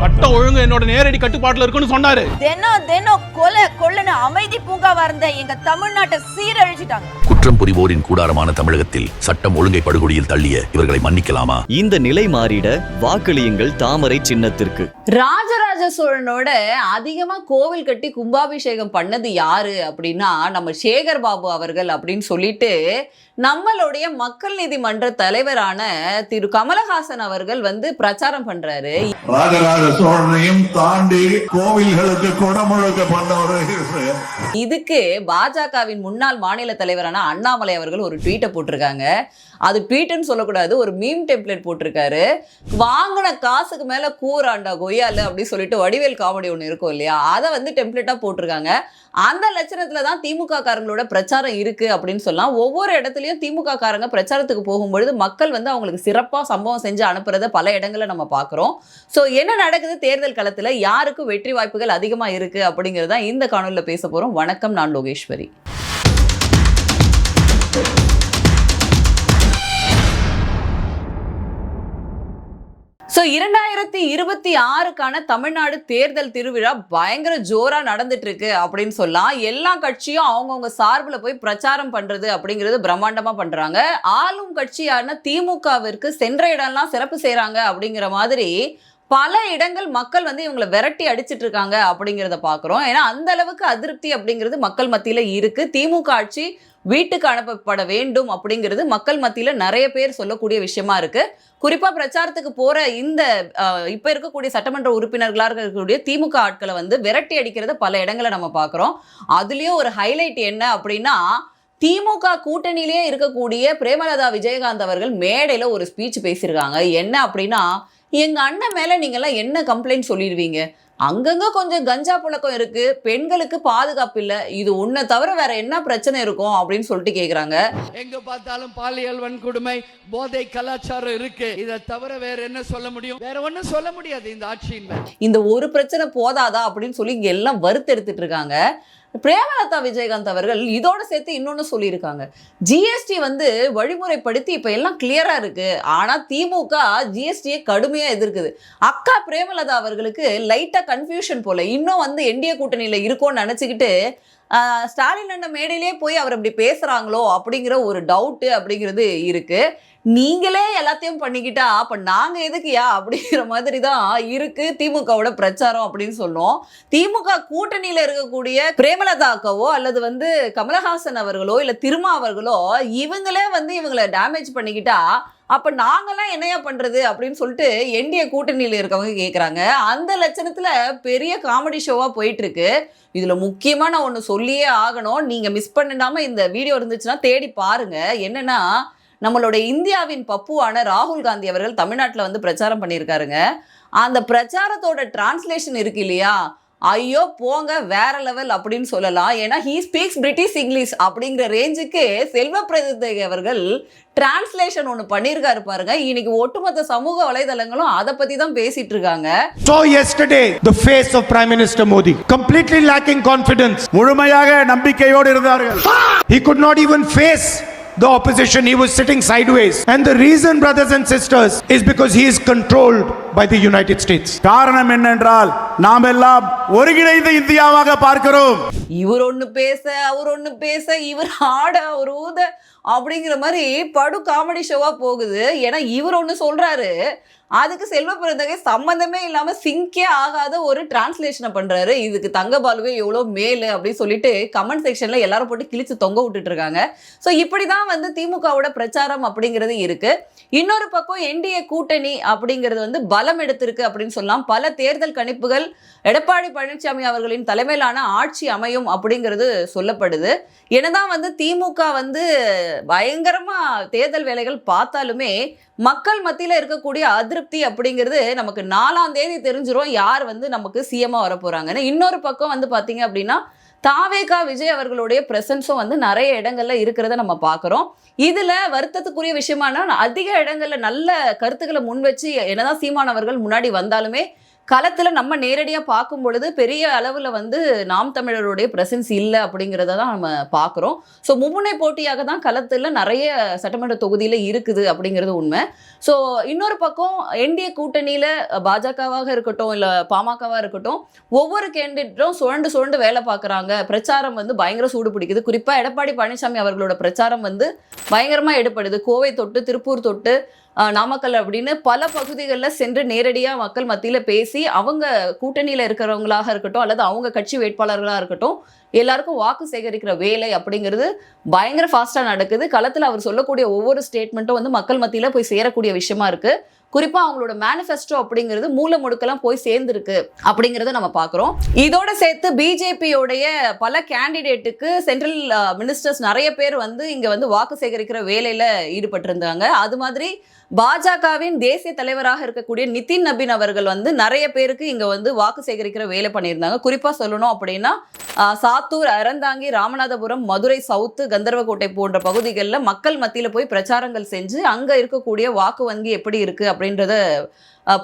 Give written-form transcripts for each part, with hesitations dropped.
சட்டம் ஒழுங்கு என்னோட நேரடி கட்டுப்பாட்டுல இருக்குன்னு சொன்னாரு. தினம் கொல்லுன்னு அமைதி பூங்காவா இருந்த எங்க தமிழ்நாட்டை சீரழிச்சிட்டாங்க. குற்றம் புரிவோரின் கூடாரமான தமிழகத்தில் சட்டம் ஒழுங்கை படுகொடியில் தள்ளிய இவர்களை மன்னிக்கலாமா? இந்த நிலை மாறிட வாக்களியுங்கள் தாமரை சின்னத்திற்கு. ராஜராஜ சோழனோட அதிகமா கோவில் கட்டி கும்பாபிஷேகம் பண்ணது யாரு அப்படின்னா நம்ம சேகர் பாபு அவர்கள் அப்படின்னு சொல்லிட்டு நம்மளுடைய மக்கள் நீதிமன்ற தலைவரான திரு கமலஹாசன் அவர்கள் வந்து பிரச்சாரம் பண்றாரு. ராஜராஜ சோழனையும் தாண்டி கோவில்களுக்கு கொடமுழுக்க பண்ணவர். இதுக்கு பாஜகவின் முன்னாள் மாநில தலைவரான அண்ணாமலை அவர்கள் ஒரு ட்வீட்டை போட்டிருக்காங்க. அது ட்வீட்னு சொல்லக்கூடாது, ஒரு மீம் டெம்ப்ளேட் போட்டிருக்காரு. வாங்கின காசுக்கு மேல கூறாண்டா கொய்யால அப்படின்னு சொல்லிட்டு வடிவேல் காமெடி ஒன்று இருக்கும் இல்லையா, அதை வந்து டெம்ப்ளேட்டா போட்டிருக்காங்க. அந்த லட்சணத்துல தான் திமுக காரங்களோட பிரச்சாரம் இருக்கு அப்படின்னு சொல்லலாம். ஒவ்வொரு இடத்துலயும் திமுக காரங்க பிரச்சாரத்துக்கு போகும்பொழுது மக்கள் வந்து அவங்களுக்கு சிறப்பா சம்பவம் செஞ்சு அனுப்புறத பல இடங்களை நம்ம பாக்குறோம். சோ என்ன நடக்குது தேர்தல் களத்துல, யாருக்கு வெற்றி வாய்ப்புகள் அதிகமா இருக்கு அப்படிங்கறத இந்த காணொலியில பேச போறோம். வணக்கம், நான் லோகேஸ்வரி. ஸோ 2026க்கான தமிழ்நாடு தேர்தல் திருவிழா பயங்கர ஜோரா நடந்துட்டு இருக்கு அப்படின்னு சொல்லலாம். எல்லா கட்சியும் அவங்கவுங்க சார்பில் போய் பிரச்சாரம் பண்றது அப்படிங்கிறது பிரம்மாண்டமா பண்றாங்க. ஆளும் கட்சியான திமுகவிற்கு சென்ற இடம்லாம் சிறப்பு செய்யறாங்க அப்படிங்கிற மாதிரி பல இடங்கள் மக்கள் வந்து இவங்களை விரட்டி அடிச்சிட்டு இருக்காங்க அப்படிங்கிறத பாக்குறோம். ஏன்னா அந்த அளவுக்கு அதிருப்தி அப்படிங்கிறது மக்கள் மத்தியில இருக்கு. திமுக ஆட்சி வீட்டுக்கு அனுப்பப்பட வேண்டும் அப்படிங்கிறது மக்கள் மத்தியில நிறைய பேர் சொல்லக்கூடிய விஷயமா இருக்கு. குறிப்பா பிரச்சாரத்துக்கு போற இந்த இப்ப இருக்கக்கூடிய சட்டமன்ற உறுப்பினர்களாக இருக்கக்கூடிய திமுக ஆட்களை வந்து விரட்டி அடிக்கிறத பல இடங்களை நம்ம பாக்குறோம். அதுலயும் ஒரு ஹைலைட் என்ன அப்படின்னா, திமுக கூட்டணியிலேயே இருக்கக்கூடிய பிரேமலதா விஜயகாந்த் அவர்கள் மேடையில ஒரு ஸ்பீச் பேசியிருக்காங்க. என்ன அப்படின்னா, எங்க அண்ணன் மேல நீங்க எல்லாம் என்ன கம்ப்ளைண்ட் சொல்லிடுவீங்க, அங்கங்க கொஞ்சம் கஞ்சா புழக்கம் இருக்கு, பெண்களுக்கு பாதுகாப்பு இல்ல, இது உன்னை தவிர வேற என்ன பிரச்சனை இருக்கும் அப்படின்னு சொல்லிட்டு கேக்குறாங்க. எங்க பார்த்தாலும் பாலியல் வன்கொடுமை, போதை கலாச்சாரம் இருக்கு, இதை தவிர வேற என்ன சொல்ல முடியும்? வேற ஒன்னும் சொல்ல முடியாது இந்த ஆட்சியின். இந்த ஒரு பிரச்சனை போதாதா அப்படின்னு சொல்லி இங்க எல்லாம் வறுத்தெடுத்துட்டு இருக்காங்க. பிரேமலதா விஜயகாந்த் அவர்கள் இதோட சேர்த்து இன்னொன்னு சொல்லியிருக்காங்க. ஜிஎஸ்டி வந்து வழிமுறைப்படுத்தி இப்ப எல்லாம் கிளியரா இருக்கு, ஆனா திமுக ஜிஎஸ்டியை கடுமையா எதிர்க்குது. அக்கா பிரேமலதா அவர்களுக்கு லைட்டா கன்ஃபியூஷன் போல, இன்னும் வந்து என்டிஏ கூட்டணியில இருக்கோன்னு நினைச்சுக்கிட்டு ஸ்டாலின் அண்ணன் மேடையிலேயே போய் அவர் அப்படி பேசுறாங்களோ அப்படிங்கிற ஒரு டவுட் அப்படிங்கிறது இருக்கு. நீங்களே எல்லாத்தையும் பண்ணிக்கிட்டா அப்ப நாங்க எதுக்குயா அப்படிங்கிற மாதிரி தான் இருக்கு திமுகவோட பிரச்சாரம் அப்படின்னு சொன்னோம். திமுக கூட்டணியில இருக்கக்கூடிய பிரேமலதாக்கவோ அல்லது வந்து கமலஹாசன் அவர்களோ இல்ல திருமா அவர்களோ இவங்களே வந்து இவங்களை டேமேஜ் பண்ணிக்கிட்டா அப்ப நாங்கெல்லாம் என்னையா பண்றது அப்படின்னு சொல்லிட்டு என்டிஏ கூட்டணியில இருக்கவங்க கேக்குறாங்க. அந்த லட்சணத்துல பெரிய காமெடி ஷோவா போயிட்டு இருக்கு. இதுல முக்கியமா நான் ஒண்ணு சொல்லியே ஆகணும், நீங்க மிஸ் பண்ணிடாம இந்த வீடியோ இருந்துச்சுன்னா தேடி பாருங்க. என்னன்னா, நம்மளுடைய இந்தியாவின் பப்புவான ராகுல் காந்தி அவர்கள் தமிழ்நாட்டில் வந்து பிரச்சாரம் பண்ணியிருக்காருங்க. அந்த பிரச்சாரத்தோட டிரான்ஸ்லேஷன் இருக்கு இல்லையா, ஐயோ போங்க வேற லெவல் அப்படின்னு சொல்லலாம். ஏன்னா ஹீ ஸ்பீக்ஸ் பிரிட்டிஷ் இங்கிலீஷ் அப்படிங்கிற ரேஞ்சுக்கு செல்வ பிரதிநிதி அவர்கள் டிரான்ஸ்லேஷன் ஒன்று பண்ணியிருக்காரு பாருங்க. இன்னைக்கு ஒட்டுமொத்த சமூக வலைதளங்களும் அதை பத்தி தான் பேசிட்டு இருக்காங்க. So yesterday the face of Prime Minister Modi completely lacking confidence. முழுமையாக நம்பிக்கையோடு இருந்தார்கள். He could not even face the opposition. He was sitting sideways, and the reason, brothers and sisters, is because he is controlled by the United States. காரணம் என்னென்றால் நாம் எல்லாம் ஒருங்கிணைந்த இந்தியாவாக பார்க்கிறோம். இவர் ஒண்ணு பேச அவர் ஒண்ணு பேச, இவர் ஆட அவர் ஊத அப்படிங்கிற மாதிரி படு காமெடி ஷோவா போகுது. ஏன்னா இவர் ஒண்ணு சொல்றாரு, அதுக்கு செல்வ பிறந்தகை சம்பந்தமே இல்லாம சிங்கே ஆகாத ஒரு டிரான்ஸ்லேஷனை பண்றாரு. இதுக்கு தங்கபாலுவே எவ்வளவு மேலு அப்படின்னு சொல்லிட்டு கமெண்ட் செக்ஷன்ல எல்லாரும் போட்டு கிழிச்சு தொங்க விட்டுட்டு இருக்காங்க. ஸோ இப்படிதான் வந்து திமுகவோட பிரச்சாரம் அப்படிங்கிறது இருக்கு. இன்னொரு பக்கம் என்டிஏ கூட்டணி அப்படிங்கிறது வந்து பலம் எடுத்திருக்கு அப்படின்னு சொல்லலாம். பல தேர்தல் கணிப்புகள் எடப்பாடி பழனிசாமி அவர்களின் தலைமையிலான ஆட்சி அமையும் அப்படிங்கிறது சொல்லப்படுது. என்னதான் வந்து திமுக வந்து பயங்கரமா தேர்தல் வேலைகள் பார்த்தாலுமே மக்கள் மத்தியில இருக்கக்கூடிய அதிருப்தி அப்படிங்கிறது நமக்கு 4ஆம் தேதி தெரிஞ்சிரும் யார் வந்து நமக்கு சிஎம்மா வர போறாங்கன்னு. இன்னொரு பக்கம் வந்து பாத்தீங்க அப்படின்னா தாவேகா விஜய் அவர்களுடைய பிரசன்ஸும் வந்து நிறைய இடங்கள்ல இருக்கிறத நம்ம பார்க்குறோம். இதுல வருத்தத்துக்குரிய விஷயமான அதிக இடங்கள்ல நல்ல கருத்துக்களை முன் வச்சு என்னதான் சீமானவர்கள் முன்னாடி வந்தாலுமே களத்துல நம்ம நேரடியா பார்க்கும் பொழுது பெரிய அளவுல வந்து நாம் தமிழருடைய பிரசன்ஸ் இல்லை அப்படிங்கிறத தான் நம்ம பார்க்குறோம். ஸோ மும்முனை போட்டியாக தான் களத்துல நிறைய சட்டமன்ற தொகுதியில இருக்குது அப்படிங்கிறது உண்மை. ஸோ இன்னொரு பக்கம் என்டிஏ கூட்டணியில பாஜகவாக இருக்கட்டும் இல்லை பாமகவாக இருக்கட்டும், ஒவ்வொரு கேண்டிடேட்டும் சுழண்டு வேலை பார்க்குறாங்க. பிரச்சாரம் வந்து பயங்கர சூடு பிடிக்குது. குறிப்பாக எடப்பாடி பழனிசாமி அவர்களோட பிரச்சாரம் வந்து பயங்கரமாக எடுப்படுது. கோவை தொட்டு திருப்பூர் தொட்டு நாமக்கல் அப்படின்னு பல பகுதிகளில் சென்று நேரடியாக மக்கள் மத்தியில் பேசி அவங்க கூட்டணியில் இருக்கிறவங்களாக இருக்கட்டும் அல்லது அவங்க கட்சி வேட்பாளர்களாக இருக்கட்டும் எல்லாருக்கும் வாக்கு சேகரிக்கிற வேலை அப்படிங்கிறது பயங்கர ஃபாஸ்ட்டாக நடக்குது. களத்தில் அவர் சொல்லக்கூடிய ஒவ்வொரு ஸ்டேட்மெண்ட்டும் வந்து மக்கள் மத்தியில் போய் சேரக்கூடிய விஷயமா இருக்குது. குறிப்பாக அவங்களோட மேனிஃபெஸ்டோ அப்படிங்கிறது மூல முடுக்கெல்லாம் போய் சேர்ந்துருக்கு அப்படிங்கிறத நம்ம பார்க்குறோம். இதோட சேர்த்து பிஜேபியோடைய பல கேண்டிடேட்டுக்கு சென்ட்ரல் மினிஸ்டர்ஸ் நிறைய பேர் வந்து இங்கே வந்து வாக்கு சேகரிக்கிற வேலையில் ஈடுபட்டிருந்தாங்க. அது மாதிரி பாஜகவின் தேசிய தலைவராக இருக்கக்கூடிய நிதின் நபீன் அவர்கள் வந்து நிறைய பேருக்கு இங்கே வந்து வாக்கு சேகரிக்கிற வேலை பண்ணியிருந்தாங்க. குறிப்பாக சொல்லணும் அப்படின்னா சாத்தூர், அறந்தாங்கி, ராமநாதபுரம், மதுரை சவுத்து, கந்தர்வக்கோட்டை போன்ற பகுதிகளில் மக்கள் மத்தியில் போய் பிரச்சாரங்கள் செஞ்சு அங்கே இருக்கக்கூடிய வாக்கு வங்கி எப்படி இருக்குது அப்படின்றத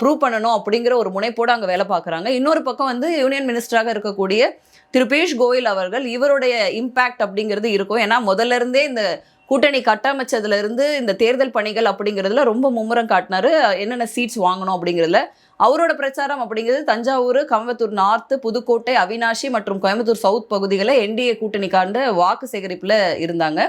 ப்ரூவ் பண்ணணும் அப்படிங்கிற ஒரு முனைப்போடு அங்கே வேலை பார்க்குறாங்க. இன்னொரு பக்கம் வந்து யூனியன் மினிஸ்டராக இருக்கக்கூடிய திரு பியூஷ் கோயல் அவர்கள் இவருடைய இம்பேக்ட் அப்படிங்கிறது இருக்கும். ஏன்னா முதல்ல இருந்தே இந்த கூட்டணி கட்டமைச்சதுல இருந்து இந்த தேர்தல் பணிகள் அப்படிங்கிறதுல ரொம்ப மும்முரம் காட்டினாரு. என்னென்ன சீட்ஸ் வாங்கணும் அப்படிங்கிறதுல அவரோட பிரச்சாரம் அப்படிங்கிறது தஞ்சாவூர், கோயம்புத்தூர் நார்த்து, புதுக்கோட்டை, அவினாஷி மற்றும் கோயம்புத்தூர் சவுத் பகுதிகளில் என்டிஏ கூட்டணிக்காண்ட வாக்கு சேகரிப்பில் இருந்தாங்க.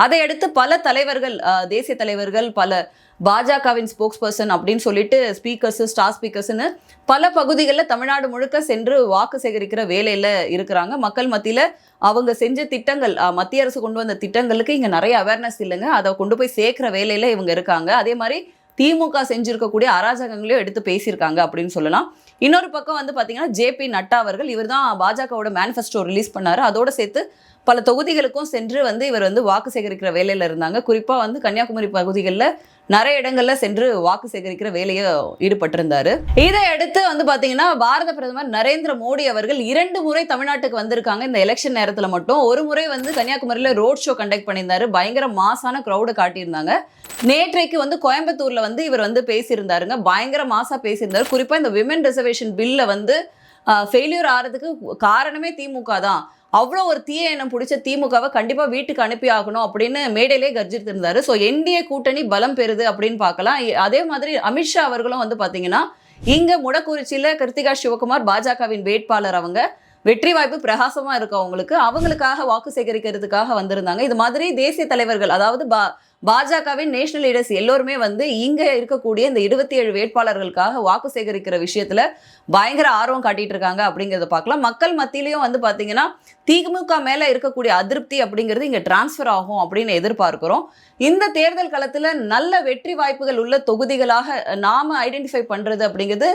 அதை அடுத்து பல தலைவர்கள், தேசிய தலைவர்கள், பல பாஜகவின் ஸ்போக்ஸ் பர்சன் அப்படின்னு சொல்லிட்டு ஸ்பீக்கர்ஸு, ஸ்டார் ஸ்பீக்கர்ஸ்னு பல பகுதிகளில் தமிழ்நாடு முழுக்க சென்று வாக்கு சேகரிக்கிற வேலையில் இருக்கிறாங்க. மக்கள் மத்தியில் அவங்க செஞ்ச திட்டங்கள், மத்திய அரசு கொண்டு வந்த திட்டங்களுக்கு இங்கே நிறைய அவேர்னஸ் இல்லைங்க, அதை கொண்டு போய் சேர்க்குற வேலையில் இவங்க இருக்காங்க. அதே மாதிரி திமுக செஞ்சிருக்கக்கூடிய அராஜகங்களையும் எடுத்து பேசியிருக்காங்க அப்படின்னு சொல்லலாம். இன்னொரு பக்கம் வந்து பார்த்தீங்கன்னா ஜேபி நட்டா அவர்கள், இவர் தான் பாஜகவோட மேனிஃபெஸ்டோ ரிலீஸ் பண்ணார். அதோடு சேர்த்து பல தொகுதிகளுக்கும் சென்று வந்து இவர் வந்து வாக்கு சேகரிக்கிற வேலையில் இருந்தாங்க. குறிப்பாக வந்து கன்னியாகுமரி பகுதிகளில் நிறைய இடங்கள்ல சென்று வாக்கு சேகரிக்கிற வேலையை ஈடுபட்டிருந்தாரு. இதை அடுத்து வந்து பார்த்தீங்கன்னா பாரத பிரதமர் நரேந்திர மோடி அவர்கள் 2 முறை தமிழ்நாட்டுக்கு வந்திருக்காங்க. இந்த எலெக்ஷன் நேரத்தில் மட்டும் ஒரு முறை வந்து கன்னியாகுமரியில் ரோட் ஷோ கண்டக்ட் பண்ணியிருந்தாரு. பயங்கர மாசான க்ரௌடு காட்டியிருந்தாங்க. நேற்றைக்கு வந்து கோயம்புத்தூர்ல வந்து இவர் வந்து பேசியிருந்தாருங்க. பயங்கர மாசா பேசியிருந்தாரு. குறிப்பாக இந்த விமென் ரிசர்வேஷன் பில்லை வந்து ஃபெயிலியர் ஆகிறதுக்கு காரணமே திமுக தான், அவ்வளோ ஒரு தீய எண்ணம் பிடிச்ச திமுகவை கண்டிப்பாக வீட்டுக்கு அனுப்பி ஆகணும் அப்படின்னு மேடையிலே கர்ஜித்திருந்தாரு. ஸோ என்டிஏ கூட்டணி பலம் பெறுது அப்படின்னு பார்க்கலாம். அதே மாதிரி அமித்ஷா அவர்களும் வந்து பார்த்தீங்கன்னா இங்கே முடக்குறிச்சியில் கிருத்திகா சிவகுமார் பாஜகவின் வேட்பாளர், அவங்க வெற்றி வாய்ப்பு பிரகாசமாக இருக்கு அவங்களுக்காக வாக்கு சேகரிக்கிறதுக்காக வந்திருந்தாங்க. இது மாதிரி தேசிய தலைவர்கள், அதாவது பாஜகவின் நேஷனல் லீடர்ஸ் எல்லோருமே வந்து இங்கே இருக்கக்கூடிய இந்த 27 வேட்பாளர்களுக்காக வாக்கு சேகரிக்கிற விஷயத்தில் பயங்கர ஆர்வம் காட்டிட்டு இருக்காங்க அப்படிங்கிறத பார்க்கலாம். மக்கள் மத்தியிலையும் வந்து பார்த்தீங்கன்னா திமுக மேலே இருக்கக்கூடிய அதிருப்தி அப்படிங்கிறது இங்கே டிரான்ஸ்ஃபர் ஆகும் அப்படின்னு எதிர்பார்க்கிறோம். இந்த தேர்தல் களத்தில் நல்ல வெற்றி வாய்ப்புகள் உள்ள தொகுதிகளாக நாம் ஐடென்டிஃபை பண்ணுறது அப்படிங்கிறது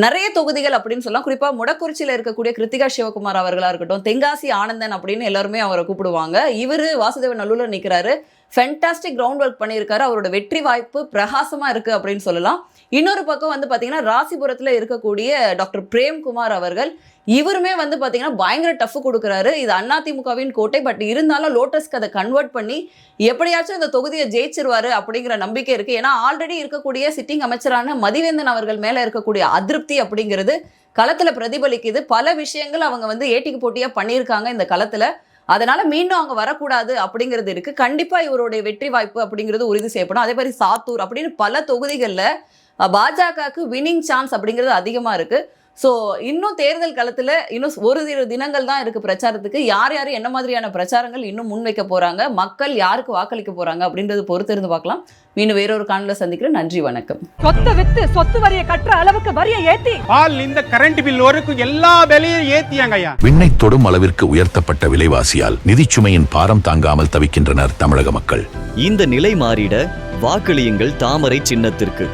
நிறைய தொகுதிகள் அப்படின்னு சொல்லலாம். குறிப்பாக முடக்குறிச்சியில் இருக்கக்கூடிய கிருத்திகா சிவகுமார் அவர்களாக இருக்கட்டும், தென்காசி ஆனந்தன் அப்படின்னு எல்லாருமே அவரை கூப்பிடுவாங்க. இவர் வாசுதேவ நல்லூரில் நிற்கிறாரு. ஃபென்டாஸ்டிக் கிரவுண்ட் ஒர்க் பண்ணியிருக்காரு. அவரோட வெற்றி வாய்ப்பு பிரகாசமாக இருக்குது அப்படின்னு சொல்லலாம். இன்னொரு பக்கம் வந்து பார்த்தீங்கன்னா ராசிபுரத்தில் இருக்கக்கூடிய டாக்டர் பிரேம்குமார் அவர்கள், இவருமே வந்து பார்த்தீங்கன்னா பயங்கர டஃப் கொடுக்குறாரு. இது அதிமுகவின் கோட்டை, பட் இருந்தாலும் லோட்டஸ்க்கு அதை கன்வெர்ட் பண்ணி எப்படியாச்சும் இந்த தொகுதியை ஜெயிச்சிருவாரு அப்படிங்கிற நம்பிக்கை இருக்குது. ஏன்னா ஆல்ரெடி இருக்கக்கூடிய சிட்டிங் அமைச்சரான மதிவேந்தன் அவர்கள் மேலே இருக்கக்கூடிய அதிருப்தி அப்படிங்கிறது களத்தில் பிரதிபலிக்குது. பல விஷயங்கள் அவங்க வந்து ஏட்டிக்கு போட்டியாக பண்ணியிருக்காங்க இந்த களத்தில். அதனால மீண்டும் அவங்க வரக்கூடாது அப்படிங்கிறது இருக்கு. கண்டிப்பா இவருடைய வெற்றி வாய்ப்பு அப்படிங்கிறது உறுதி செய்யப்படும். அதே மாதிரி சாத்தூர் அப்படின்னு பல தொகுதிகளில் பாஜகவுக்கு வின்னிங் சான்ஸ் அப்படிங்கிறது அதிகமா இருக்கு. ஸோ இன்னும் தேர்தல் களத்தில் இன்னும் ஒரு தினங்கள் தான் இருக்குது பிரச்சாரத்துக்கு. யார் யார் என்ன மாதிரியான பிரச்சாரங்கள் இன்னும் முன்வைக்க போகிறாங்க, மக்கள் யாருக்கு வாக்களிக்க போகிறாங்க அப்படின்றது பொறுத்திருந்து பார்க்கலாம். மீண்டும் வேறொரு காணொளியில் சந்திக்கிறேன். நன்றி, வணக்கம். சொத்து வித்து சொத்து வரியை கட்டுற அளவுக்கு வரியை ஏத்தி பால் இந்த கரண்ட் பில் வரைக்கும் எல்லா விலையும் ஏத்தியாங்கய்யா. விண்ணை தொடும் அளவிற்கு உயர்த்தப்பட்ட விலைவாசியால் நிதிச்சுமையின் பாரம் தாங்காமல் தவிக்கின்றனர் தமிழக மக்கள். இந்த நிலை மாறிட வாக்களியுங்கள் தாமரை சின்னத்திற்கு.